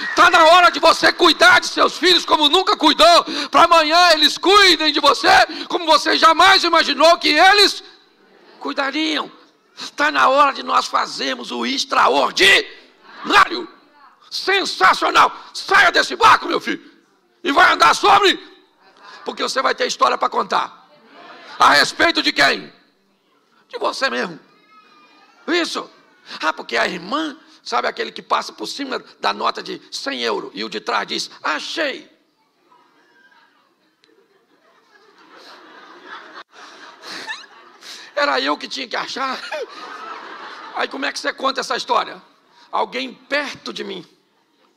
Está na hora de você cuidar de seus filhos como nunca cuidou, para amanhã eles cuidem de você como você jamais imaginou que eles cuidariam. Está na hora de nós fazermos o extraordinário, sensacional. Saia desse barco, meu filho, e vai andar sobre, porque você vai ter história para contar. A respeito de quem? De você mesmo. Isso. Porque a irmã, sabe aquele que passa por cima da nota de 100 euros e o de trás diz, achei. Era eu que tinha que achar. Aí como é que você conta essa história? Alguém perto de mim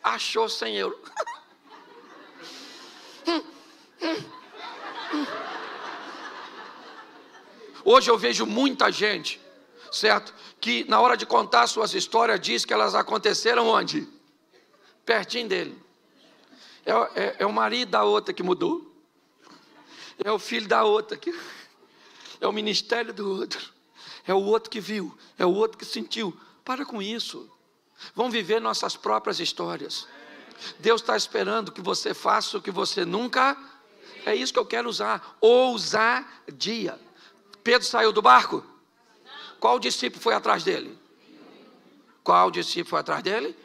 achou 100 euros. Hoje eu vejo muita gente, certo? Que na hora de contar suas histórias diz que elas aconteceram onde? Pertinho dele. É o marido da outra que mudou. É o filho da outra que... É o ministério do outro. É o outro que viu. É o outro que sentiu. Para com isso. Vamos viver nossas próprias histórias. Deus está esperando que você faça o que você nunca... É isso que eu quero usar. Ousadia. Pedro saiu do barco? Qual discípulo foi atrás dele? Qual discípulo foi atrás dele?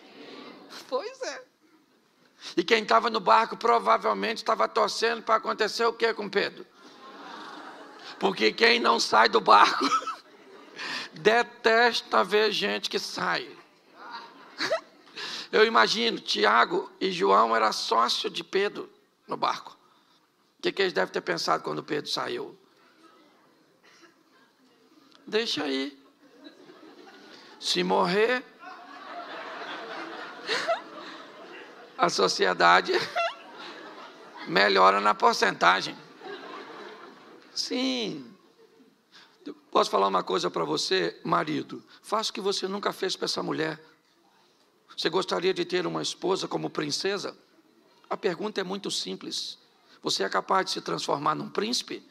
Pois é. E quem estava no barco provavelmente estava torcendo para acontecer o que com Pedro? Porque quem não sai do barco detesta ver gente que sai. Eu imagino, Tiago e João eram sócios de Pedro no barco. O que eles devem ter pensado quando Pedro saiu? Deixa aí. Se morrer, a sociedade melhora na porcentagem. Sim. Posso falar uma coisa para você, marido? Faça o que você nunca fez para essa mulher. Você gostaria de ter uma esposa como princesa? A pergunta é muito simples. Você é capaz de se transformar num príncipe?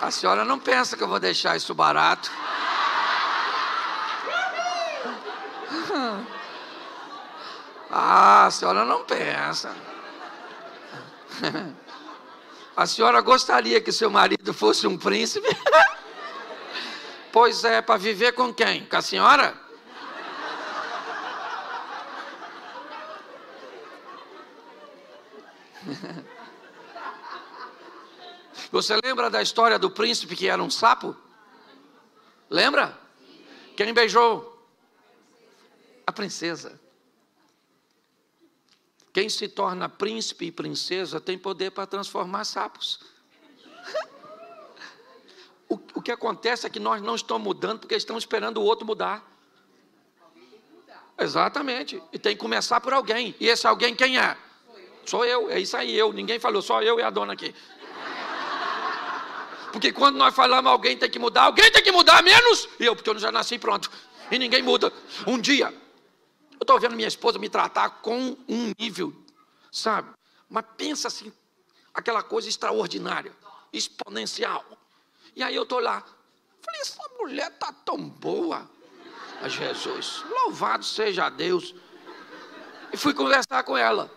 A senhora não pensa que eu vou deixar isso barato? A senhora não pensa. A senhora gostaria que seu marido fosse um príncipe? Pois é, para viver com quem? Com a senhora? Você lembra da história do príncipe que era um sapo? Lembra? Quem beijou? A princesa. Quem se torna príncipe e princesa tem poder para transformar sapos. O que acontece é que nós não estamos mudando porque estamos esperando o outro mudar. Exatamente. E tem que começar por alguém. E esse alguém quem é? Sou eu. É isso aí, eu. Ninguém falou, só eu e a dona aqui. Porque quando nós falamos alguém tem que mudar menos eu, porque eu já nasci pronto. E ninguém muda. Um dia, eu estou vendo minha esposa me tratar com um nível, sabe? Mas pensa assim, aquela coisa extraordinária, exponencial. E aí eu estou lá, falei, essa mulher está tão boa. A Jesus, louvado seja Deus. E fui conversar com ela.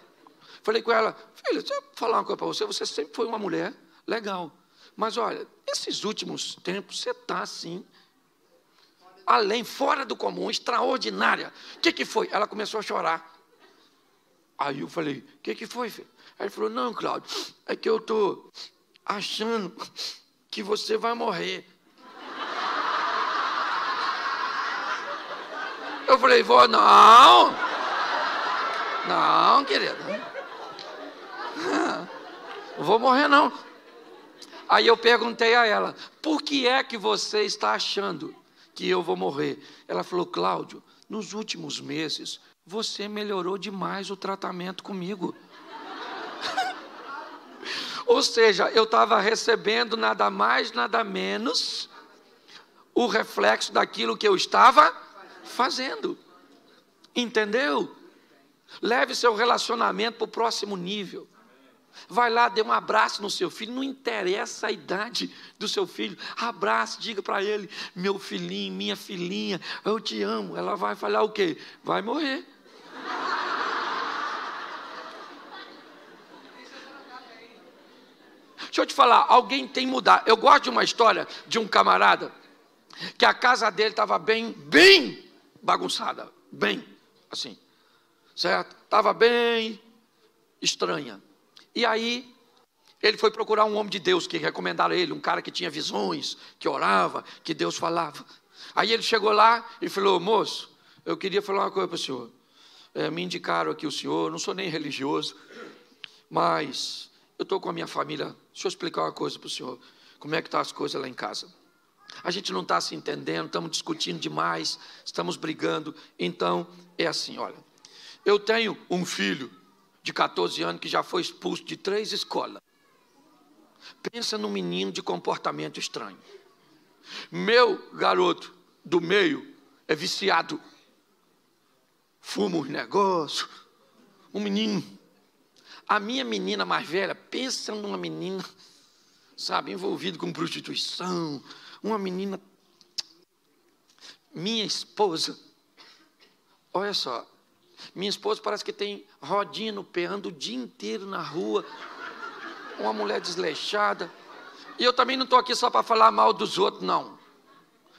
Falei com ela, filha, deixa eu falar uma coisa para você, você sempre foi uma mulher legal. Mas olha, esses últimos tempos você está assim, além, fora do comum, extraordinária. O que foi? Ela começou a chorar. Aí eu falei, o que foi, filho? Aí ele falou, não, Cláudio, é que eu estou achando que você vai morrer. Eu falei, vó, não, querida, não vou morrer não. Aí eu perguntei a ela, por que é que você está achando que eu vou morrer? Ela falou, Cláudio, nos últimos meses, você melhorou demais o tratamento comigo. Ou seja, eu estava recebendo nada mais, nada menos, o reflexo daquilo que eu estava fazendo. Entendeu? Leve seu relacionamento para o próximo nível. Vai lá, dê um abraço no seu filho, não interessa a idade do seu filho. Abraça, diga para ele: meu filhinho, minha filhinha, eu te amo. Ela vai falar o quê? Vai morrer. Deixa eu te falar, alguém tem que mudar. Eu gosto de uma história de um camarada que a casa dele estava bem bagunçada, bem assim, certo? Estava bem estranha. E aí, ele foi procurar um homem de Deus que recomendaram ele, um cara que tinha visões, que orava, que Deus falava. Aí ele chegou lá e falou: moço, eu queria falar uma coisa para o senhor. Me indicaram aqui o senhor, não sou nem religioso, mas eu estou com a minha família. Deixa eu explicar uma coisa para o senhor. Como é que estão as coisas lá em casa? A gente não está se entendendo, estamos discutindo demais, estamos brigando. Então, é assim, olha. Eu tenho um filho de 14 anos que já foi expulso de 3 escolas. Pensa num menino de comportamento estranho. Meu garoto do meio é viciado. Fuma uns negócios. Um menino. A minha menina mais velha, pensa numa menina, sabe, envolvida com prostituição. Uma menina. Minha esposa, olha só. Minha esposa parece que tem rodinha no pé, anda o dia inteiro na rua. Uma mulher desleixada. E eu também não estou aqui só para falar mal dos outros, não.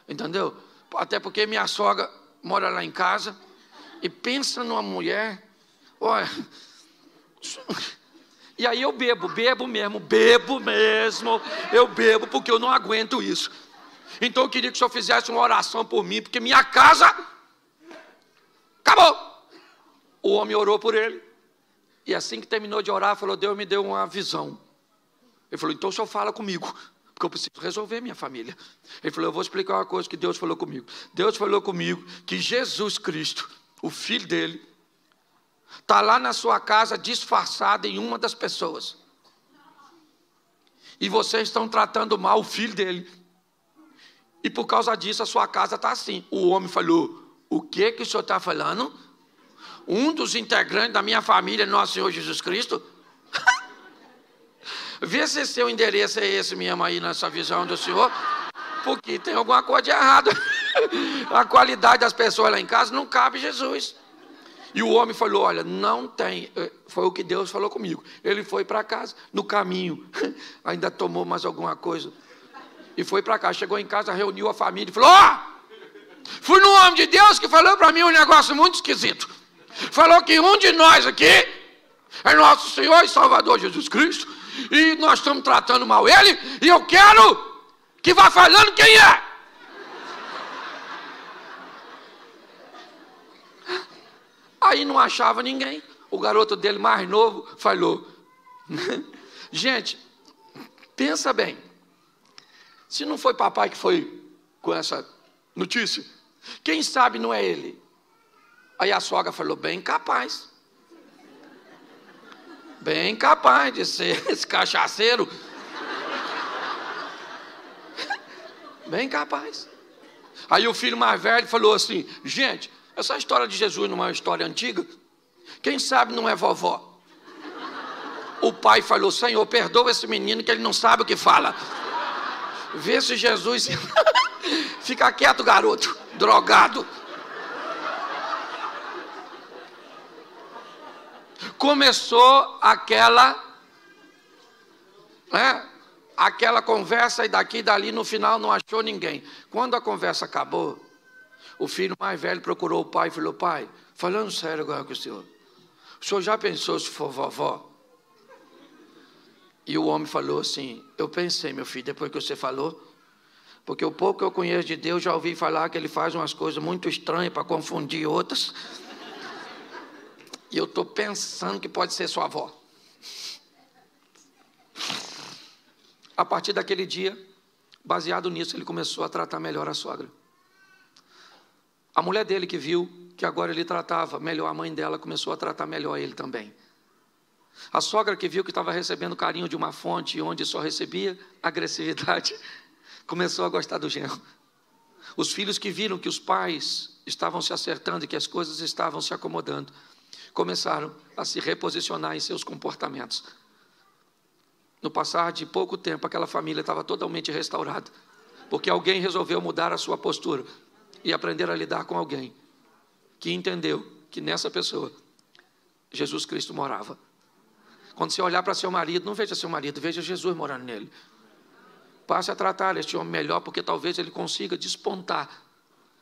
Entendeu? Até porque minha sogra mora lá em casa. E pensa numa mulher. Olha. E aí eu bebo mesmo. Eu bebo porque eu não aguento isso. Então eu queria que o senhor fizesse uma oração por mim, porque minha casa acabou. O homem orou por ele. E assim que terminou de orar, falou: Deus me deu uma visão. Ele falou: então o senhor fala comigo, porque eu preciso resolver minha família. Ele falou: eu vou explicar uma coisa que Deus falou comigo. Deus falou comigo que Jesus Cristo, o filho dele, está lá na sua casa disfarçado em uma das pessoas. E vocês estão tratando mal o filho dele. E por causa disso a sua casa está assim. O homem falou: o que o senhor está falando? Um dos integrantes da minha família, nosso Senhor Jesus Cristo? Vê se seu endereço é esse mesmo aí nessa visão do senhor, porque tem alguma coisa de errado. A qualidade das pessoas lá em casa não cabe Jesus. E o homem falou: olha, não tem. Foi o que Deus falou comigo. Ele foi para casa, no caminho, ainda tomou mais alguma coisa. E foi para cá, chegou em casa, reuniu a família e falou: fui no homem de Deus que falou para mim um negócio muito esquisito. Falou que um de nós aqui é nosso Senhor e Salvador Jesus Cristo, e nós estamos tratando mal ele, e eu quero que vá falando quem é. Aí não achava ninguém. O garoto dele mais novo falou: gente, pensa bem, se não foi papai que foi com essa notícia, quem sabe não é ele? Aí a sogra falou: bem capaz de ser esse cachaceiro. Bem capaz. Aí o filho mais velho falou assim: gente, essa história de Jesus não é uma história antiga? Quem sabe não é vovó? O pai falou: Senhor, perdoa esse menino que ele não sabe o que fala. Vê se Jesus... Fica quieto, garoto, drogado. Começou aquela conversa, e daqui e dali, no final não achou ninguém. Quando a conversa acabou, o filho mais velho procurou o pai e falou: pai, falando sério agora com o senhor já pensou se for vovó? E o homem falou assim: eu pensei, meu filho, depois que você falou, porque o pouco que eu conheço de Deus, já ouvi falar que ele faz umas coisas muito estranhas para confundir outras. E eu estou pensando que pode ser sua avó. A partir daquele dia, baseado nisso, ele começou a tratar melhor a sogra. A mulher dele, que viu que agora ele tratava melhor a mãe dela, começou a tratar melhor ele também. A sogra, que viu que estava recebendo carinho de uma fonte onde só recebia agressividade, começou a gostar do genro. Os filhos, que viram que os pais estavam se acertando e que as coisas estavam se acomodando, começaram a se reposicionar em seus comportamentos. No passar de pouco tempo, aquela família estava totalmente restaurada, porque alguém resolveu mudar a sua postura e aprender a lidar com alguém que entendeu que nessa pessoa Jesus Cristo morava. Quando você olhar para seu marido, não veja seu marido, veja Jesus morando nele. Passe a tratar este homem melhor, porque talvez ele consiga despontar,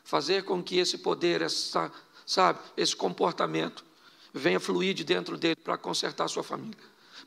fazer com que esse poder, esse comportamento venha fluir de dentro dele para consertar a sua família.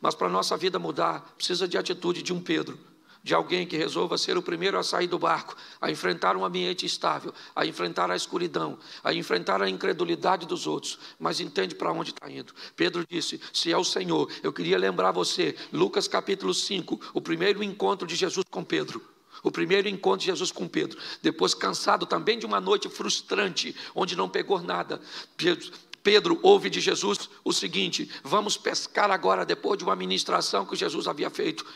Mas para a nossa vida mudar, precisa de atitude de um Pedro, de alguém que resolva ser o primeiro a sair do barco, a enfrentar um ambiente estável, a enfrentar a escuridão, a enfrentar a incredulidade dos outros, mas entende para onde está indo. Pedro disse, se é o Senhor, eu queria lembrar você, Lucas capítulo 5, o primeiro encontro de Jesus com Pedro. O primeiro encontro de Jesus com Pedro, depois cansado também de uma noite frustrante, onde não pegou nada, Pedro ouve de Jesus o seguinte, vamos pescar agora, depois de uma ministração que Jesus havia feito.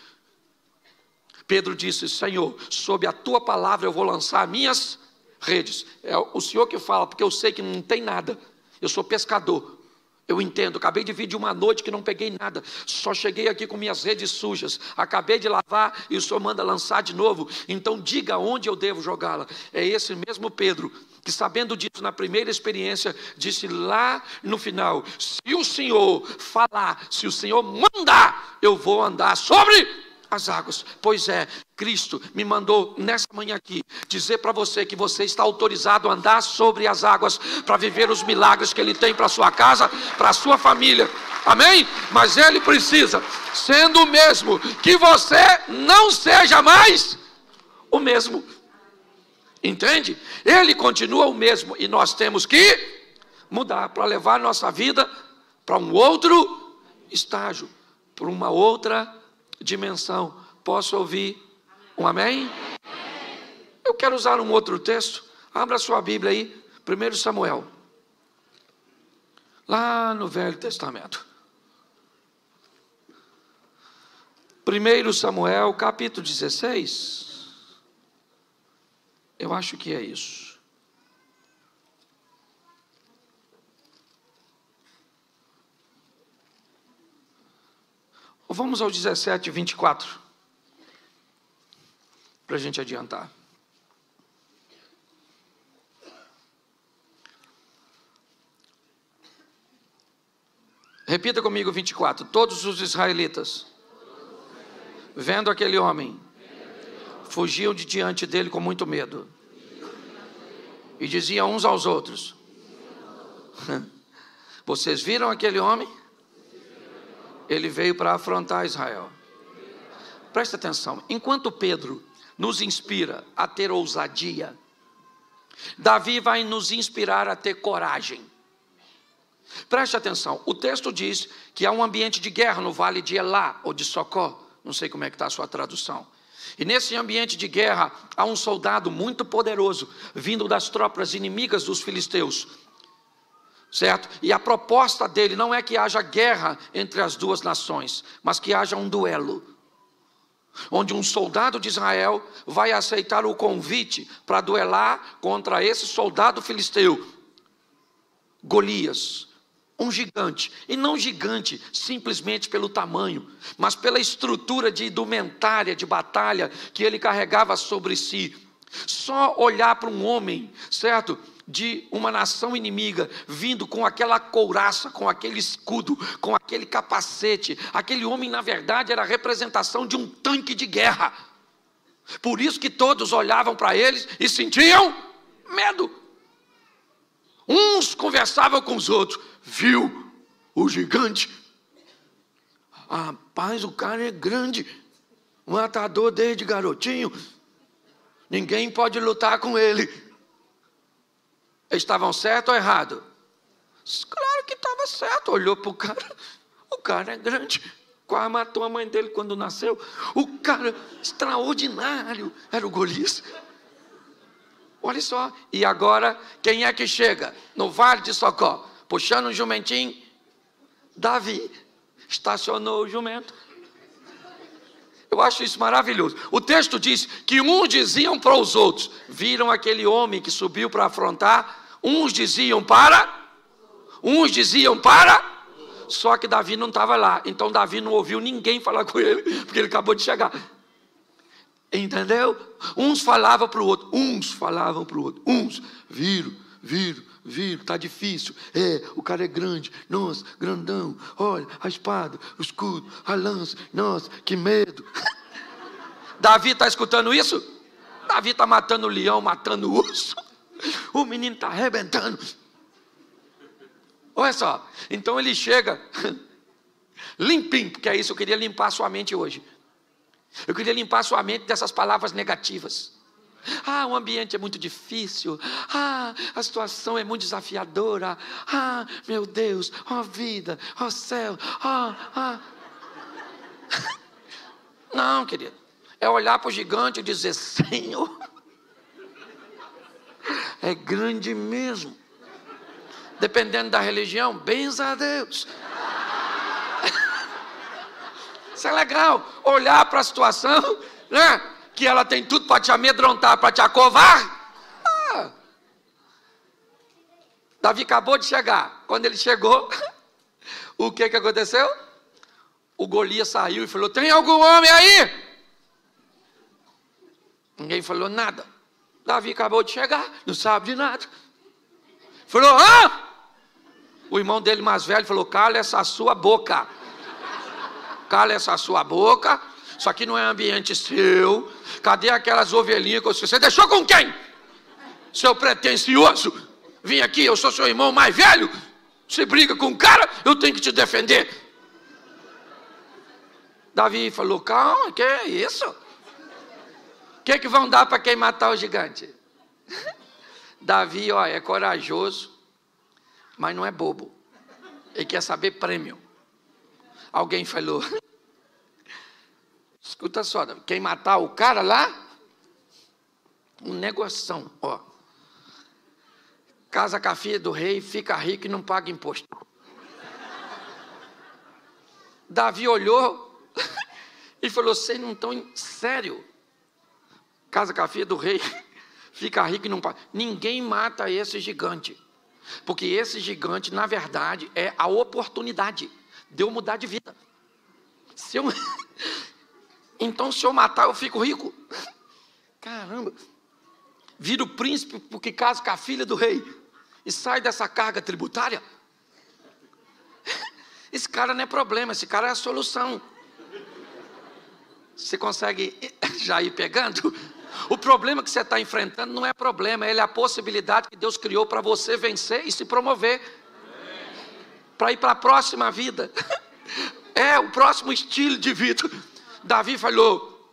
Pedro disse, Senhor, sob a tua palavra eu vou lançar minhas redes. É o Senhor que fala, porque eu sei que não tem nada, eu sou pescador. Eu entendo, acabei de vir de uma noite que não peguei nada, só cheguei aqui com minhas redes sujas, acabei de lavar e o Senhor manda lançar de novo, então diga onde eu devo jogá-la. É esse mesmo Pedro, que sabendo disso na primeira experiência, disse lá no final, se o Senhor falar, se o Senhor mandar, eu vou andar sobre as águas. Pois é, Cristo me mandou nessa manhã aqui dizer para você que você está autorizado a andar sobre as águas para viver os milagres que Ele tem para a sua casa, para a sua família, amém? Mas Ele precisa, sendo o mesmo, que você não seja mais o mesmo, entende? Ele continua o mesmo e nós temos que mudar para levar nossa vida para um outro estágio, para uma outra dimensão. Posso ouvir um amém? Eu quero usar um outro texto. Abra sua Bíblia aí, 1 Samuel, lá no Velho Testamento. 1 Samuel, capítulo 16. Eu acho que é isso. Vamos ao 17, 24, para a gente adiantar. Repita comigo 24. Todos os israelitas, vendo aquele homem, fugiam de diante dele com muito medo, e diziam uns aos outros, vocês viram aquele homem? Ele veio para afrontar Israel. Presta atenção, enquanto Pedro nos inspira a ter ousadia, Davi vai nos inspirar a ter coragem. Preste atenção, o texto diz que há um ambiente de guerra no vale de Elá, ou de Socó, não sei como é que está a sua tradução. E nesse ambiente de guerra, há um soldado muito poderoso, vindo das tropas inimigas dos filisteus, certo? E a proposta dele não é que haja guerra entre as duas nações, mas que haja um duelo, onde um soldado de Israel vai aceitar o convite para duelar contra esse soldado filisteu, Golias, um gigante, e não gigante simplesmente pelo tamanho, mas pela estrutura de indumentária de batalha que ele carregava sobre si. Só olhar para um homem, certo, de uma nação inimiga, vindo com aquela couraça, com aquele escudo, com aquele capacete, aquele homem na verdade era a representação de um tanque de guerra. Por isso que todos olhavam para eles e sentiam medo. Uns conversavam com os outros, viu o gigante? Rapaz, o cara é grande, matador desde garotinho, ninguém pode lutar com ele. Eles estavam certo ou errado? Claro que estava certo. Olhou para o cara é grande, quase matou a mãe dele quando nasceu. O cara extraordinário era o Golias. Olha só, e agora quem é que chega no vale de Socó, puxando um jumentinho? Davi. Estacionou o jumento. Eu acho isso maravilhoso. O texto diz que uns diziam para os outros, viram aquele homem que subiu para afrontar, uns diziam para, Só que Davi não estava lá. Então Davi não ouviu ninguém falar com ele, porque ele acabou de chegar. Entendeu? Uns falavam para o outro. Uns viram, está difícil. O cara é grande. Nossa, grandão. Olha, a espada, o escudo, a lança. Nossa, que medo. Davi está escutando isso? Davi está matando o leão, matando o urso. O menino está arrebentando. Olha só. Então ele chega limpinho, porque é isso, eu queria limpar a sua mente hoje. Eu queria limpar a sua mente dessas palavras negativas. O ambiente é muito difícil. A situação é muito desafiadora. Meu Deus, vida, céu. Não, querido. É olhar para o gigante e dizer: Senhor, é grande mesmo. Dependendo da religião, benza a Deus. Isso é legal. Olhar para a situação, né? Que ela tem tudo para te amedrontar, para te acovar. Davi acabou de chegar. Quando ele chegou, o que aconteceu? O Golias saiu e falou: tem algum homem aí? Ninguém falou nada. Davi acabou de chegar, não sabe de nada. Falou: O irmão dele mais velho falou: cala essa sua boca. Cala essa sua boca. Isso aqui não é ambiente seu. Cadê aquelas ovelhinhas que você deixou com quem? Seu pretensioso. Vim aqui, eu sou seu irmão mais velho. Você briga com o cara, eu tenho que te defender. Davi falou: calma, que é isso? O que vão dar para quem matar o gigante? Davi, é corajoso, mas não é bobo. Ele quer saber prêmio. Alguém falou: escuta só, Davi, quem matar o cara lá, um negoção, casa com a filha do rei, fica rico e não paga imposto. Davi olhou e falou: vocês não estão sério? Casa com a filha do rei, fica rico e não paga. Ninguém mata esse gigante, porque esse gigante, na verdade, é a oportunidade de eu mudar de vida. Então, se eu matar, eu fico rico. Caramba. Viro príncipe porque caso com a filha do rei e sai dessa carga tributária. Esse cara não é problema, esse cara é a solução. Você consegue já ir pegando? O problema que você está enfrentando não é problema, ele é a possibilidade que Deus criou para você vencer e se promover. Para ir para a próxima vida. É o próximo estilo de vida. Davi falou: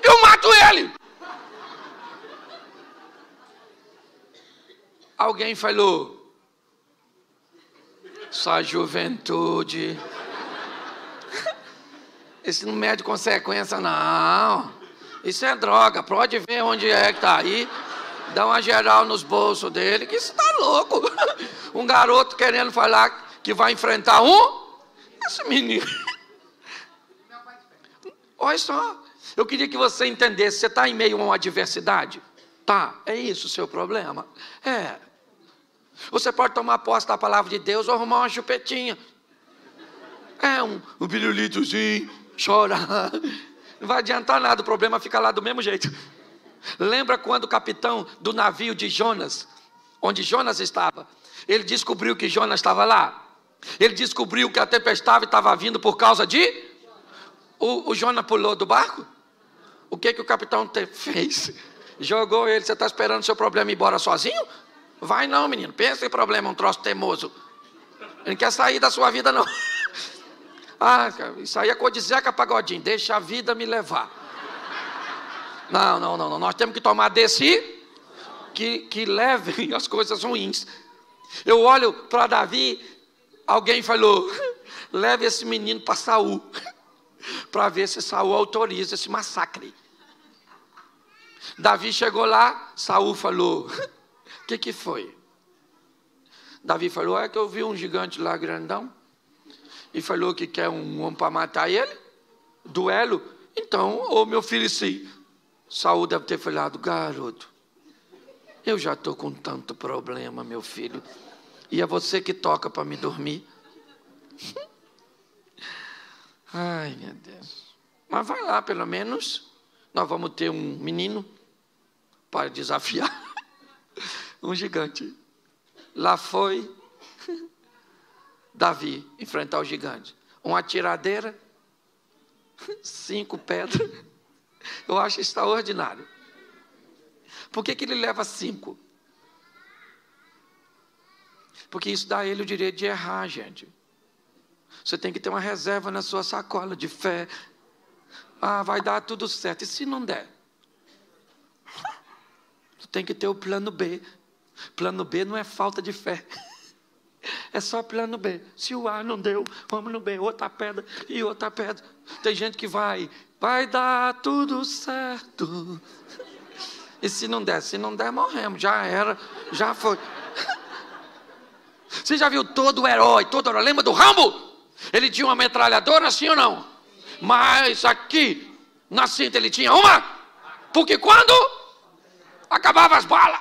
eu mato ele. Alguém falou: sua juventude, isso não mede consequência, não. Isso é droga, pode ver onde é que está aí. Dá uma geral nos bolsos dele, que isso está louco. Um garoto querendo falar que vai enfrentar esse menino. Olha só, eu queria que você entendesse, você está em meio a uma adversidade? Tá, é isso o seu problema? Você pode tomar posse da palavra de Deus ou arrumar uma chupetinha. Um pirulitozinho, chorar. Não vai adiantar nada, o problema fica lá do mesmo jeito. Lembra quando o capitão do navio de Jonas, onde Jonas estava, ele descobriu que Jonas estava lá? Ele descobriu que a tempestade estava vindo por causa de... O Jonas pulou do barco? O que o capitão fez? Jogou ele. Você está esperando seu problema ir embora sozinho? Vai não, menino, pensa em problema, um troço teimoso. Ele não quer sair da sua vida não. Isso aí é coisa de Zeca Pagodinho, deixa a vida me levar. Não, nós temos que tomar desse que levem as coisas ruins. Eu olho para Davi, alguém falou: leve esse menino para Saul, para ver se Saul autoriza esse massacre. Davi chegou lá, Saul falou: o que foi? Davi falou: é que eu vi um gigante lá grandão, e falou que quer um homem para matar ele, duelo, então, meu filho, sim. Saul deve ter falado: garoto, Eu já estou com tanto problema, meu filho. E é você que toca para me dormir. Ai, meu Deus. Mas vai lá, pelo menos. Nós vamos ter um menino para desafiar um gigante. Lá foi Davi enfrentar o gigante. Uma tiradeira, 5 pedras. Eu acho extraordinário. Por que ele leva 5? Porque isso dá a ele o direito de errar, gente. Você tem que ter uma reserva na sua sacola de fé. Ah, vai dar tudo certo. E se não der? Você tem que ter o plano B. Plano B não é falta de fé. É só plano B. Se o A não deu, vamos no B. Outra pedra e outra pedra. Tem gente que vai dar tudo certo. E se não der? Se não der, morremos. Já era, já foi. Você já viu todo herói? Lembra do Rambo? Ele tinha uma metralhadora, sim ou não? Mas aqui, na cinta, ele tinha uma. Porque quando acabava as balas,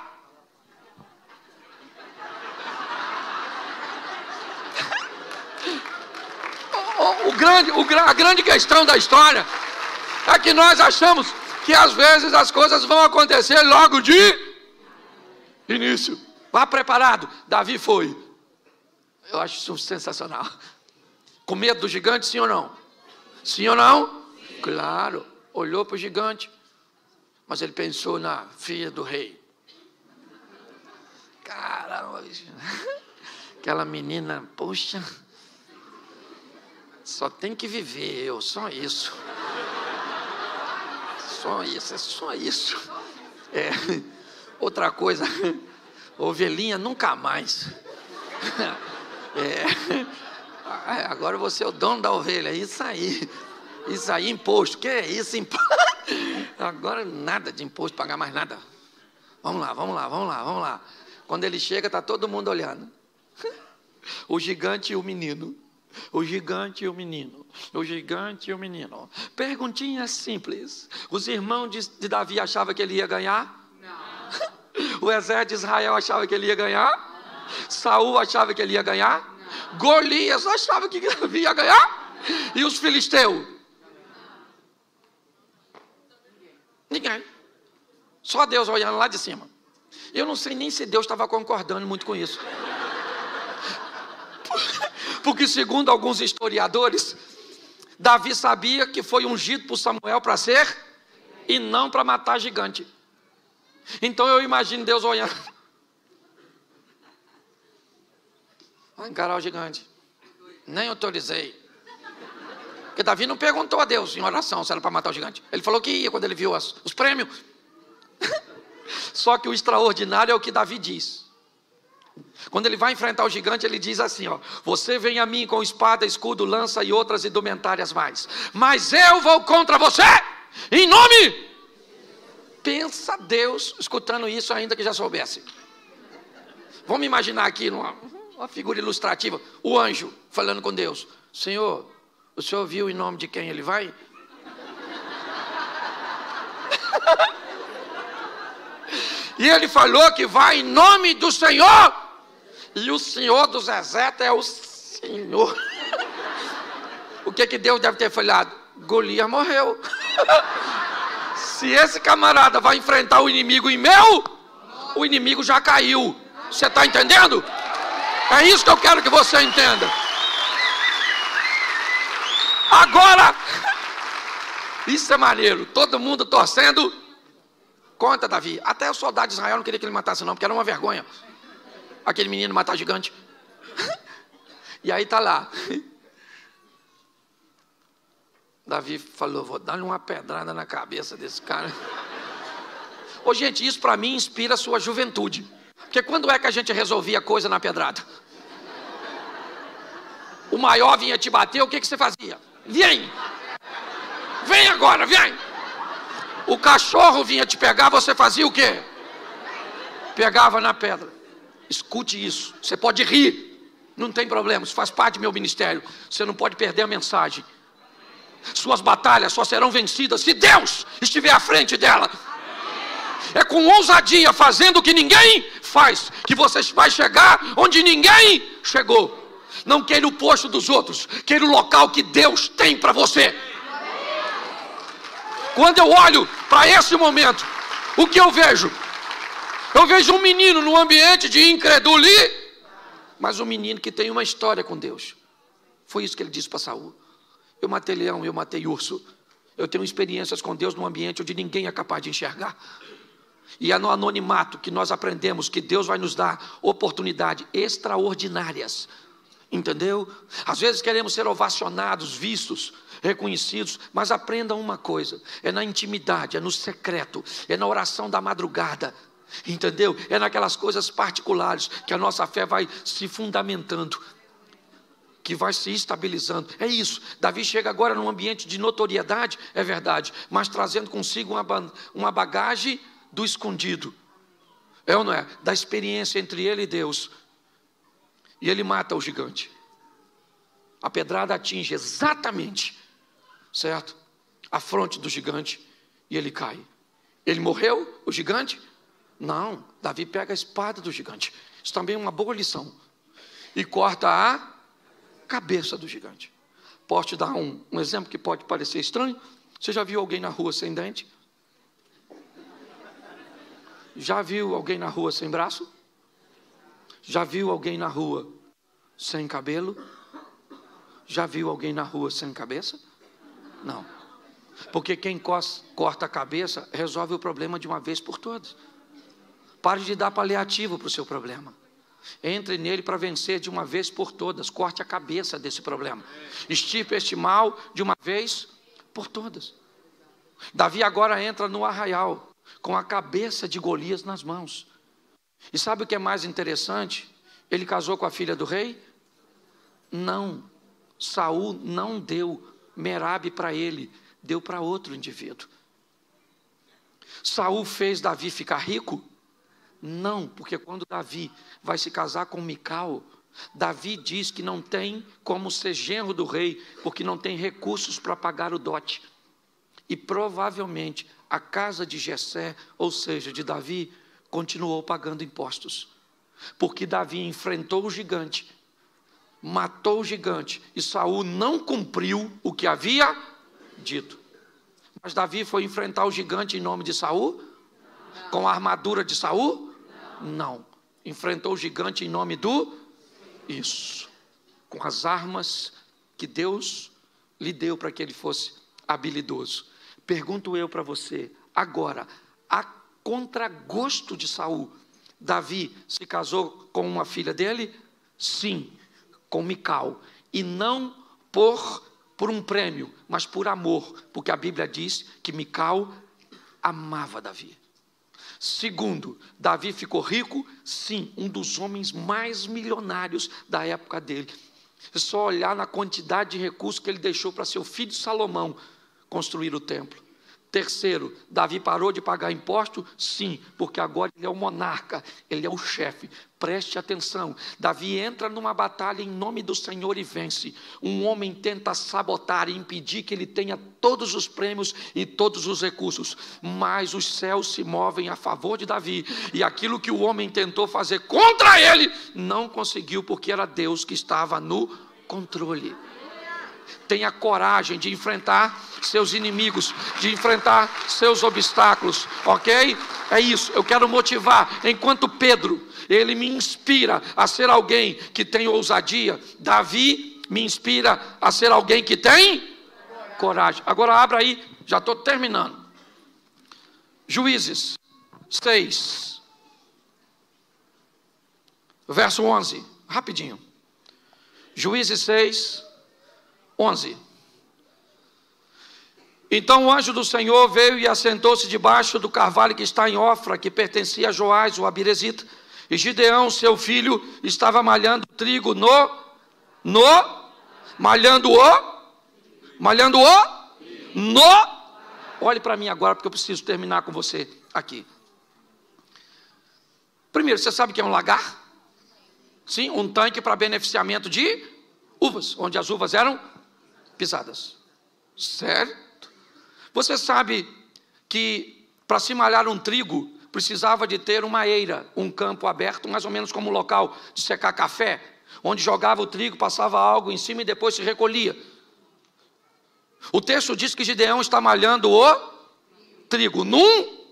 a grande questão da história é que nós achamos que às vezes as coisas vão acontecer logo de início. Vá preparado. Davi foi. Eu acho isso sensacional. Com medo do gigante, sim ou não? Sim ou não? Claro. Olhou para o gigante, mas ele pensou na filha do rei. Caramba, aquela menina, poxa, só tem que viver eu, só isso. Só isso, é só isso. Outra coisa, ovelhinha nunca mais. Agora você é o dono da ovelha, isso aí, imposto, que é isso, imposto? Agora nada de imposto, pagar mais nada. Vamos lá. Quando ele chega, está todo mundo olhando. O gigante e o menino. Perguntinha simples. Os irmãos de Davi achavam que ele ia ganhar? Não. O exército de Israel achava que ele ia ganhar? Não. Saul achava que ele ia ganhar? Não. Golias achava que Davi ia ganhar? Não. E os filisteus? Ninguém. Só Deus olhando lá de cima. Eu não sei nem se Deus estava concordando muito com isso. Porque segundo alguns historiadores, Davi sabia que foi ungido por Samuel para ser e não para matar gigante. Então eu imagino Deus olhando. Vai encarar o gigante. Nem autorizei. Porque Davi não perguntou a Deus em oração se era para matar o gigante. Ele falou que ia quando ele viu os prêmios. Só que o extraordinário é o que Davi diz. Quando ele vai enfrentar o gigante, ele diz assim, ó: você vem a mim com espada, escudo, lança e outras indumentárias mais, mas eu vou contra você, em nome. Pensa Deus escutando isso, ainda que já soubesse. Vamos imaginar aqui uma figura ilustrativa, o anjo falando com Deus: Senhor, o senhor viu em nome de quem ele vai? E ele falou que vai em nome do Senhor. E o Senhor dos exércitos é o Senhor. O que Deus deve ter falado? Golias morreu. Se esse camarada vai enfrentar o inimigo em meu, o inimigo já caiu. Você está entendendo? É isso que eu quero que você entenda. Agora, isso é maneiro. Todo mundo torcendo contra Davi. Até o soldado de Israel não queria que ele matasse não, porque era uma vergonha aquele menino matar gigante. E aí tá lá. Davi falou: vou dar-lhe uma pedrada na cabeça desse cara. Ô gente, isso para mim inspira a sua juventude. Porque quando é que a gente resolvia coisa na pedrada? O maior vinha te bater, o que você fazia? Vem! Vem agora, vem! O cachorro vinha te pegar, você fazia o quê? Pegava na pedra. Escute isso. Você pode rir, não tem problema, isso faz parte do meu ministério. Você não pode perder a mensagem. Suas batalhas só serão vencidas se Deus estiver à frente dela. É com ousadia, fazendo o que ninguém faz, que você vai chegar onde ninguém chegou. Não queira o posto dos outros, queira o local que Deus tem para você. Quando eu olho para esse momento, o que eu vejo? Eu vejo um menino num ambiente de incredulidade, mas um menino que tem uma história com Deus. Foi isso que ele disse para Saul: eu matei leão, eu matei urso. Eu tenho experiências com Deus num ambiente onde ninguém é capaz de enxergar. E é no anonimato que nós aprendemos que Deus vai nos dar oportunidades extraordinárias. Entendeu? Às vezes queremos ser ovacionados, vistos, reconhecidos, mas aprenda uma coisa: é na intimidade, é no secreto, é na oração da madrugada. Entendeu? É naquelas coisas particulares que a nossa fé vai se fundamentando, que vai se estabilizando. É isso. Davi chega agora num ambiente de notoriedade, é verdade, mas trazendo consigo uma bagagem do escondido. É ou não é? Da experiência entre ele e Deus. E ele mata o gigante. A pedrada atinge exatamente, certo, a fronte do gigante, e ele cai. Ele morreu, o gigante? Não. Davi pega a espada do gigante. Isso também é uma boa lição. E corta a cabeça do gigante. Posso te dar um exemplo que pode parecer estranho? Você já viu alguém na rua sem dente? Já viu alguém na rua sem braço? Já viu alguém na rua sem cabelo? Já viu alguém na rua sem cabeça? Não. Porque quem corta a cabeça resolve o problema de uma vez por todas. Pare de dar paliativo para o seu problema. Entre nele para vencer de uma vez por todas. Corte a cabeça desse problema. Extirpe este mal de uma vez por todas. Davi agora entra no arraial com a cabeça de Golias nas mãos. E sabe o que é mais interessante? Ele casou com a filha do rei? Não. Saul não deu Merabe para ele, deu para outro indivíduo. Saul fez Davi ficar rico? Não, porque quando Davi vai se casar com Mical, Davi diz que não tem como ser genro do rei, porque não tem recursos para pagar o dote. E provavelmente a casa de Jessé, ou seja, de Davi, continuou pagando impostos. Porque Davi enfrentou o gigante, matou o gigante, e Saul não cumpriu o que havia dito. Mas Davi foi enfrentar o gigante em nome de Saul? Não. Com a armadura de Saul? Não. Enfrentou o gigante em nome do... Isso. Com as armas que Deus lhe deu para que ele fosse habilidoso. Pergunto eu para você, agora, a contragosto de Saul, Davi se casou com uma filha dele? Sim, com Mical. E não por um prêmio, mas por amor, porque a Bíblia diz que Mical amava Davi. Segundo, Davi ficou rico? Sim, um dos homens mais milionários da época dele. É só olhar na quantidade de recursos que ele deixou para seu filho Salomão construir o templo. Terceiro, Davi parou de pagar imposto? Sim, porque agora ele é o monarca, ele é o chefe. Preste atenção, Davi entra numa batalha em nome do Senhor e vence. Um homem tenta sabotar e impedir que ele tenha todos os prêmios e todos os recursos, mas os céus se movem a favor de Davi, e aquilo que o homem tentou fazer contra ele, não conseguiu, porque era Deus que estava no controle. Tenha coragem de enfrentar seus inimigos, de enfrentar seus obstáculos, ok? É isso, eu quero motivar, enquanto Pedro, ele me inspira a ser alguém que tem ousadia, Davi me inspira a ser alguém que tem coragem. Agora abra aí, já estou terminando. Juízes 6, verso 11, rapidinho. Juízes 6, 11. Então o anjo do Senhor veio e assentou-se debaixo do carvalho que está em Ofra, que pertencia a Joás, o Abirezita. E Gideão, seu filho, estava malhando trigo Olhe para mim agora, porque eu preciso terminar com você aqui. Primeiro, você sabe o que é um lagar? Sim, um tanque para beneficiamento de uvas, onde as uvas eram pisadas. Certo? Você sabe que para se malhar um trigo, precisava de ter uma eira, um campo aberto, mais ou menos como um local de secar café, onde jogava o trigo, passava algo em cima e depois se recolhia. O texto diz que Gideão está malhando o trigo. Num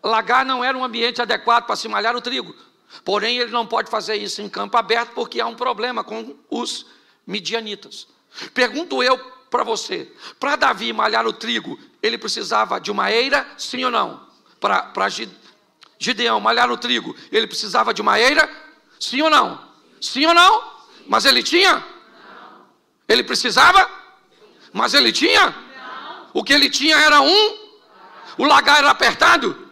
lagar não era um ambiente adequado para se malhar o trigo. Porém, ele não pode fazer isso em campo aberto porque há um problema com os midianitas. Pergunto eu para você, para Davi malhar o trigo, ele precisava de uma eira, sim ou não? Para Gideão malhar o trigo, ele precisava de uma eira, sim ou não? Sim ou não? Mas ele tinha? Não. Ele precisava? Mas ele tinha? Não. O que ele tinha era o lagar era apertado?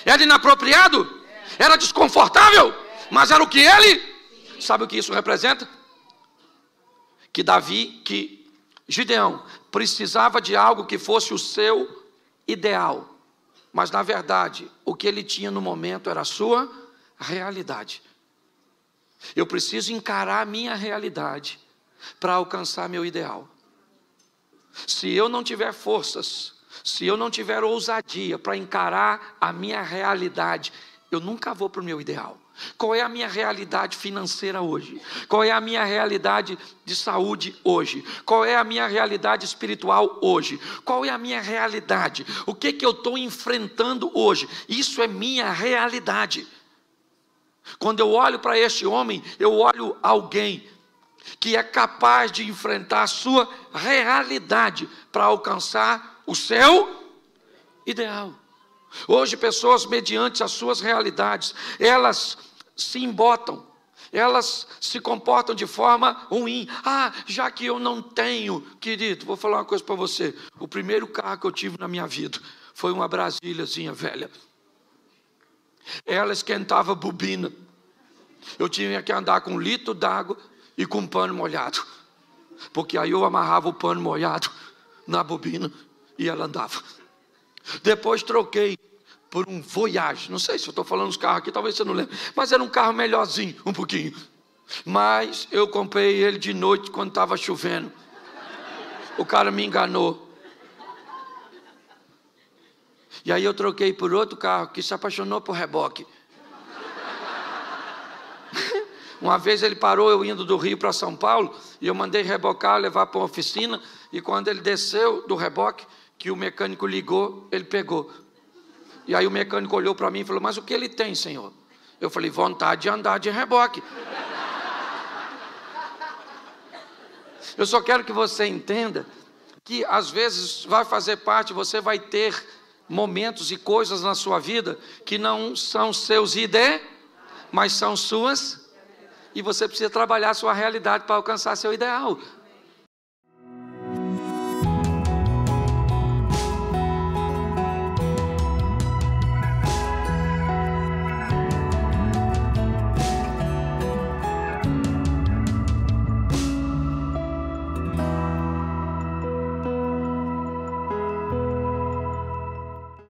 Era inapropriado? Era desconfortável? Mas era o que ele? Sabe o que isso representa? Que Gideão precisava de algo que fosse o seu ideal. Mas na verdade, o que ele tinha no momento era a sua realidade. Eu preciso encarar a minha realidade para alcançar meu ideal. Se eu não tiver forças, se eu não tiver ousadia para encarar a minha realidade, eu nunca vou para o meu ideal. Qual é a minha realidade financeira hoje? Qual é a minha realidade de saúde hoje? Qual é a minha realidade espiritual hoje? Qual é a minha realidade? O que eu estou enfrentando hoje? Isso é minha realidade. Quando eu olho para este homem, eu olho alguém que é capaz de enfrentar a sua realidade para alcançar o seu ideal. Hoje, pessoas, mediante as suas realidades, elas se embotam, elas se comportam de forma ruim. Já que eu não tenho, querido, vou falar uma coisa para você. O primeiro carro que eu tive na minha vida foi uma Brasíliazinha velha. Ela esquentava bobina. Eu tinha que andar com 1 litro d'água e com um pano molhado. Porque aí eu amarrava o pano molhado na bobina e ela andava. Depois troquei por um Voyage. Não sei se eu estou falando dos carros aqui, talvez você não lembre. Mas era um carro melhorzinho, um pouquinho. Mas eu comprei ele de noite quando estava chovendo. O cara me enganou. E aí eu troquei por outro carro que se apaixonou por reboque. Uma vez ele parou, eu indo do Rio para São Paulo, e eu mandei rebocar, levar para uma oficina, e quando ele desceu do reboque, que o mecânico ligou, ele pegou. E aí o mecânico olhou para mim e falou: mas o que ele tem, senhor? Eu falei: vontade de andar de reboque. Eu só quero que você entenda que às vezes vai fazer parte, você vai ter momentos e coisas na sua vida que não são seus mas são suas, e você precisa trabalhar a sua realidade para alcançar seu ideal.